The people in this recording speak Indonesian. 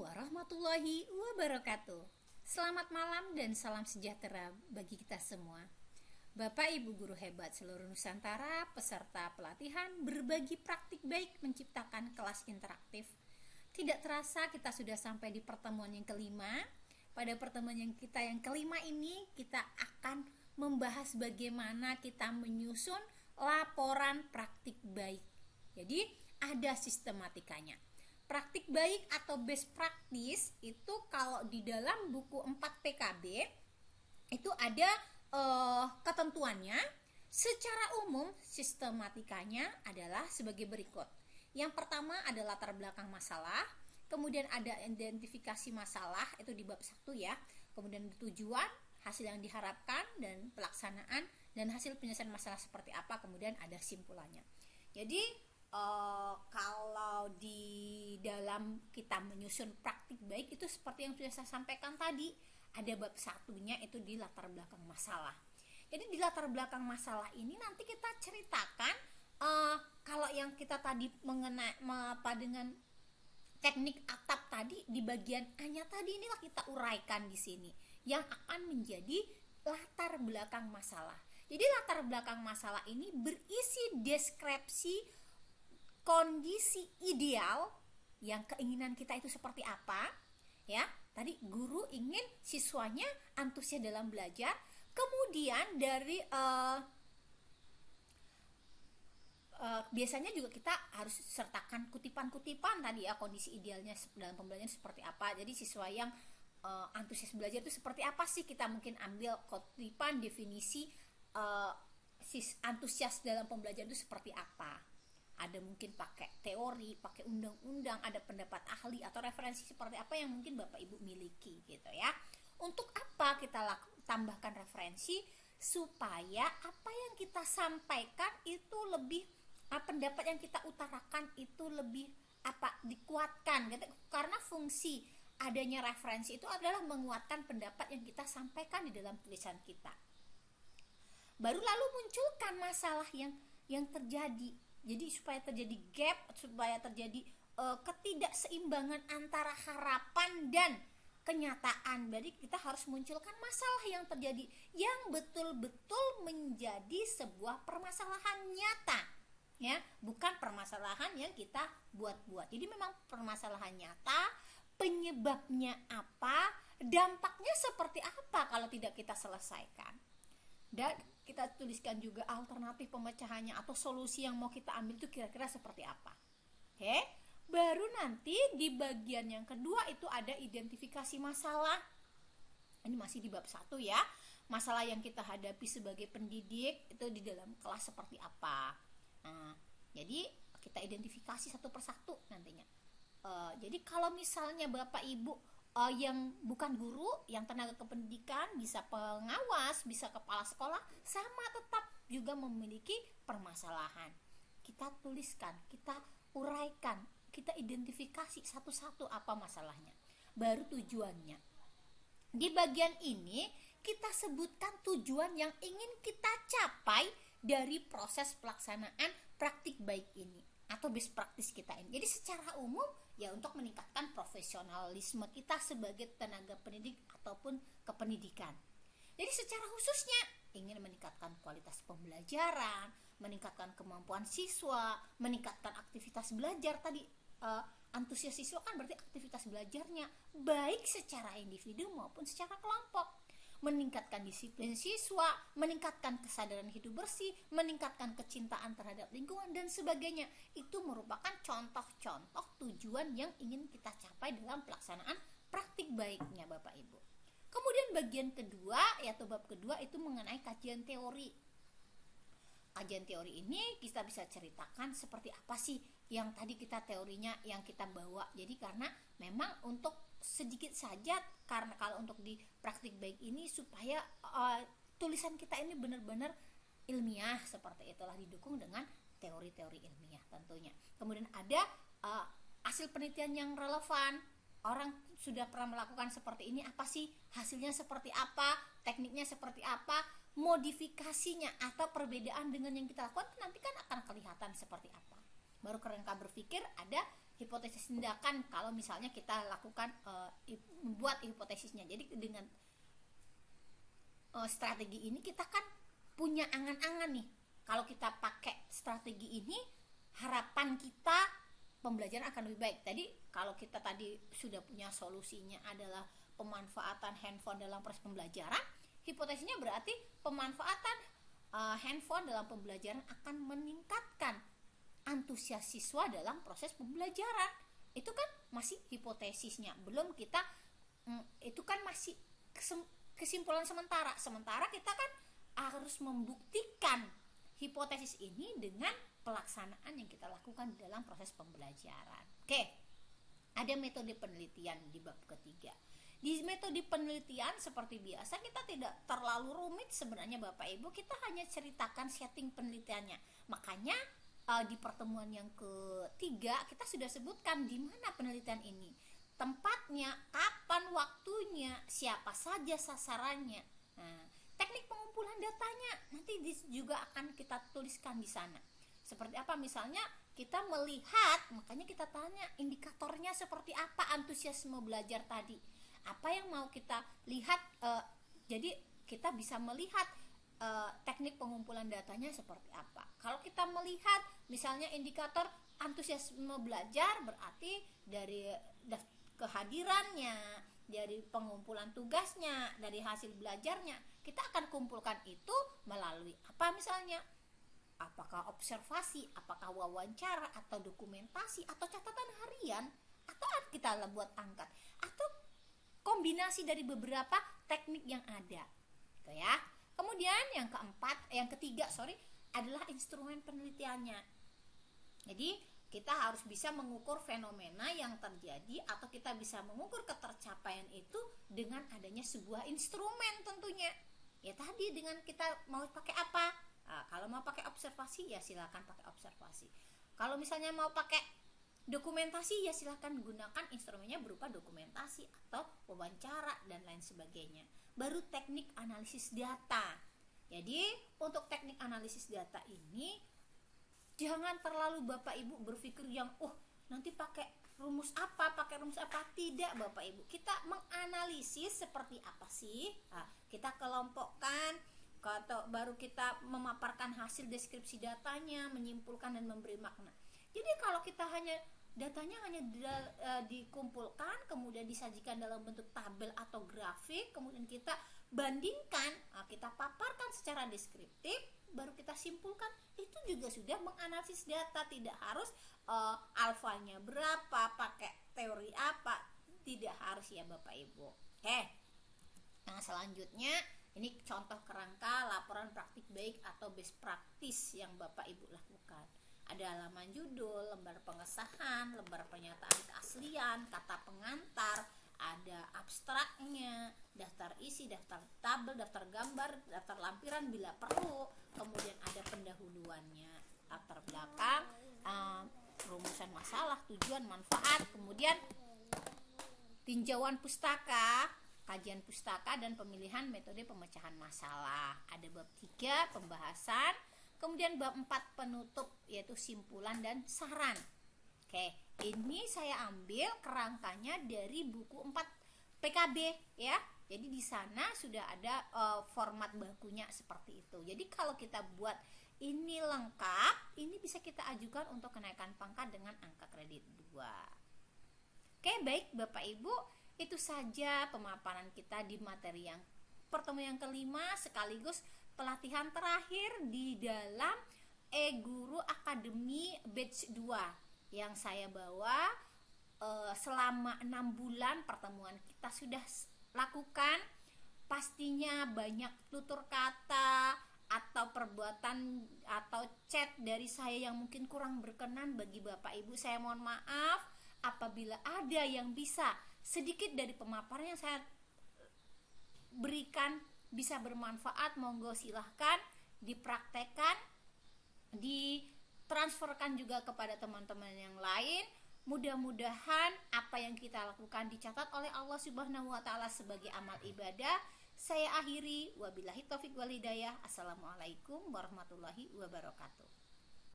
warahmatullahi wabarakatuh. Selamat malam dan salam sejahtera bagi kita semua. Bapak Ibu guru hebat seluruh Nusantara, peserta pelatihan berbagi praktik baik menciptakan kelas interaktif. Tidak terasa kita sudah sampai di pertemuan yang kelima. Pada pertemuan yang kelima ini kita akan membahas bagaimana kita menyusun laporan praktik baik. Jadi ada sistematikanya. Praktik baik atau best practice itu kalau di dalam buku 4 PKB itu ada ketentuannya. Secara umum sistematikanya adalah sebagai berikut. Yang pertama adalah latar belakang masalah, kemudian ada identifikasi masalah, itu di bab 1 ya. Kemudian tujuan, hasil yang diharapkan, dan pelaksanaan, dan hasil penyelesaian masalah seperti apa, kemudian ada simpulannya. Jadi kalau di dalam kita menyusun praktik baik itu seperti yang sudah saya sampaikan tadi, ada bab satunya itu di latar belakang masalah. Jadi di latar belakang masalah ini nanti kita ceritakan kalau yang kita tadi mengenai dengan teknik atap tadi, di bagian A-nya tadi inilah kita uraikan di sini yang akan menjadi latar belakang masalah. Jadi latar belakang masalah ini berisi deskripsi kondisi ideal yang keinginan kita itu seperti apa ya. Tadi guru ingin siswanya antusias dalam belajar, kemudian dari biasanya juga kita harus sertakan kutipan-kutipan tadi ya, kondisi idealnya dalam pembelajaran seperti apa. Jadi siswa yang antusias belajar itu seperti apa sih, kita mungkin ambil kutipan definisi antusias dalam pembelajaran itu seperti apa. Ada mungkin pakai teori, pakai undang-undang, ada pendapat ahli atau referensi seperti apa yang mungkin Bapak Ibu miliki gitu ya. Untuk apa kita tambahkan referensi? Supaya apa yang kita sampaikan itu lebih, pendapat yang kita utarakan itu lebih dikuatkan gitu. Karena fungsi adanya referensi itu adalah menguatkan pendapat yang kita sampaikan di dalam tulisan kita. Baru lalu munculkan masalah yang terjadi. Jadi supaya terjadi gap, supaya terjadi ketidakseimbangan antara harapan dan kenyataan. Jadi kita harus munculkan masalah yang terjadi yang betul-betul menjadi sebuah permasalahan nyata, ya, bukan permasalahan yang kita buat-buat. Jadi memang permasalahan nyata, penyebabnya apa, dampaknya seperti apa kalau tidak kita selesaikan. Dan kita tuliskan juga alternatif pemecahannya atau solusi yang mau kita ambil itu kira-kira seperti apa. Oke, baru nanti di bagian yang kedua itu ada identifikasi masalah. Ini masih di bab 1 ya. Masalah yang kita hadapi sebagai pendidik itu di dalam kelas seperti apa. Nah, jadi kita identifikasi satu persatu nantinya. Jadi kalau misalnya Bapak Ibu yang bukan guru, yang tenaga kependidikan, bisa pengawas, bisa kepala sekolah, sama tetap juga memiliki permasalahan. Kita tuliskan, kita uraikan, kita identifikasi satu-satu apa masalahnya, baru tujuannya. Di bagian ini kita sebutkan tujuan yang ingin kita capai dari proses pelaksanaan praktik baik ini atau best practice kita ini. Jadi secara umum ya untuk meningkatkan profesionalisme kita sebagai tenaga pendidik ataupun kependidikan. Jadi secara khususnya ingin meningkatkan kualitas pembelajaran, meningkatkan kemampuan siswa, meningkatkan aktivitas belajar tadi. Antusias siswa kan berarti aktivitas belajarnya baik secara individu maupun secara kelompok. Meningkatkan disiplin siswa, meningkatkan kesadaran hidup bersih, meningkatkan kecintaan terhadap lingkungan dan sebagainya. Itu merupakan contoh-contoh tujuan yang ingin kita capai dalam pelaksanaan praktik baiknya Bapak Ibu. Kemudian bagian kedua, yaitu bab kedua, itu mengenai kajian teori. Kajian teori ini kita bisa ceritakan seperti apa sih yang tadi kita teorinya yang kita bawa. Jadi karena memang untuk sedikit saja, karena kalau untuk di praktik baik ini supaya tulisan kita ini benar-benar ilmiah, seperti itulah, didukung dengan teori-teori ilmiah tentunya. Kemudian ada hasil penelitian yang relevan. Orang sudah pernah melakukan seperti ini, apa sih hasilnya, seperti apa, tekniknya seperti apa, modifikasinya atau perbedaan dengan yang kita lakukan nanti kan akan kelihatan seperti apa. Baru kerangka berpikir ada hipotesis tindakan kalau misalnya kita lakukan membuat hipotesisnya. Jadi dengan strategi ini kita kan punya angan-angan nih. Kalau kita pakai strategi ini, harapan kita pembelajaran akan lebih baik. Tadi kalau kita tadi sudah punya solusinya adalah pemanfaatan handphone dalam proses pembelajaran, hipotesisnya berarti pemanfaatan handphone dalam pembelajaran akan meningkatkan antusias siswa dalam proses pembelajaran. Itu kan masih hipotesisnya, belum kita itu kan masih kesimpulan sementara. Sementara kita kan harus membuktikan hipotesis ini dengan pelaksanaan yang kita lakukan dalam proses pembelajaran. Oke, ada metode penelitian di bab ketiga. Di metode penelitian seperti biasa kita tidak terlalu rumit sebenarnya Bapak Ibu, kita hanya ceritakan setting penelitiannya. Makanya di pertemuan yang ketiga kita sudah sebutkan di mana penelitian ini, tempatnya, kapan waktunya, siapa saja sasarannya. Nah, teknik pengumpulan datanya nanti juga akan kita tuliskan di sana. Seperti apa misalnya kita melihat, makanya kita tanya indikatornya seperti apa antusiasme belajar tadi. Apa yang mau kita lihat, jadi kita bisa melihat teknik pengumpulan datanya seperti apa. Kalau kita melihat misalnya indikator antusiasme belajar, berarti dari kehadirannya, dari pengumpulan tugasnya, dari hasil belajarnya, kita akan kumpulkan itu melalui apa misalnya? Apakah observasi, apakah wawancara, atau dokumentasi, atau catatan harian, atau kita buat angkat, atau kombinasi dari beberapa teknik yang ada, gitu ya. Kemudian yang ketiga adalah instrumen penelitiannya. Jadi kita harus bisa mengukur fenomena yang terjadi, atau kita bisa mengukur ketercapaian itu dengan adanya sebuah instrumen tentunya. Ya tadi dengan kita mau pakai apa? Nah, kalau mau pakai observasi ya silakan pakai observasi. Kalau misalnya mau pakai dokumentasi ya silakan gunakan instrumennya berupa dokumentasi atau wawancara dan lain sebagainya. Baru teknik analisis data. Jadi untuk teknik analisis data ini jangan terlalu Bapak Ibu berpikir yang nanti pakai rumus apa. Tidak Bapak Ibu, kita menganalisis seperti apa sih. Nah, kita kelompokkan, atau baru kita memaparkan hasil deskripsi datanya, menyimpulkan dan memberi makna. Jadi kalau kita datanya hanya dikumpulkan, kemudian disajikan dalam bentuk tabel atau grafik, kemudian kita bandingkan, kita paparkan secara deskriptif, baru kita simpulkan, itu juga sudah menganalisis data. Tidak harus alfanya berapa, pakai teori apa, tidak harus ya Bapak Ibu. Oke. Nah, selanjutnya ini contoh kerangka laporan praktik baik atau best practice yang Bapak Ibu lakukan. Ada halaman judul, lembar pengesahan, lembar pernyataan keaslian, kata pengantar, ada abstraknya, daftar isi, daftar tabel, daftar gambar, daftar lampiran bila perlu, kemudian ada pendahuluannya, latar belakang, rumusan masalah, tujuan, manfaat, kemudian tinjauan pustaka, kajian pustaka, dan pemilihan metode pemecahan masalah. Ada bab 3 pembahasan, kemudian bab 4 penutup yaitu simpulan dan saran. Oke, ini saya ambil kerangkanya dari buku 4 PKB ya. Jadi di sana sudah ada format bakunya seperti itu. Jadi kalau kita buat ini lengkap, ini bisa kita ajukan untuk kenaikan pangkat dengan angka kredit 2. Oke, baik Bapak Ibu, itu saja pemaparan kita di materi yang pertemuan yang kelima, sekaligus pelatihan terakhir di dalam e-Guru Academy batch 2 yang saya bawa selama 6 bulan. Pertemuan kita sudah lakukan, pastinya banyak tutur kata atau perbuatan atau chat dari saya yang mungkin kurang berkenan bagi Bapak Ibu. Saya mohon maaf apabila ada yang bisa sedikit dari pemaparan yang saya berikan bisa bermanfaat. Monggo silahkan dipraktekkan, ditransferkan juga kepada teman-teman yang lain. Mudah-mudahan apa yang kita lakukan dicatat oleh Allah Subhanahu wa taala sebagai amal ibadah. Saya akhiri, wabillahi taufik wal hidayah. Assalamualaikum warahmatullahi wabarakatuh.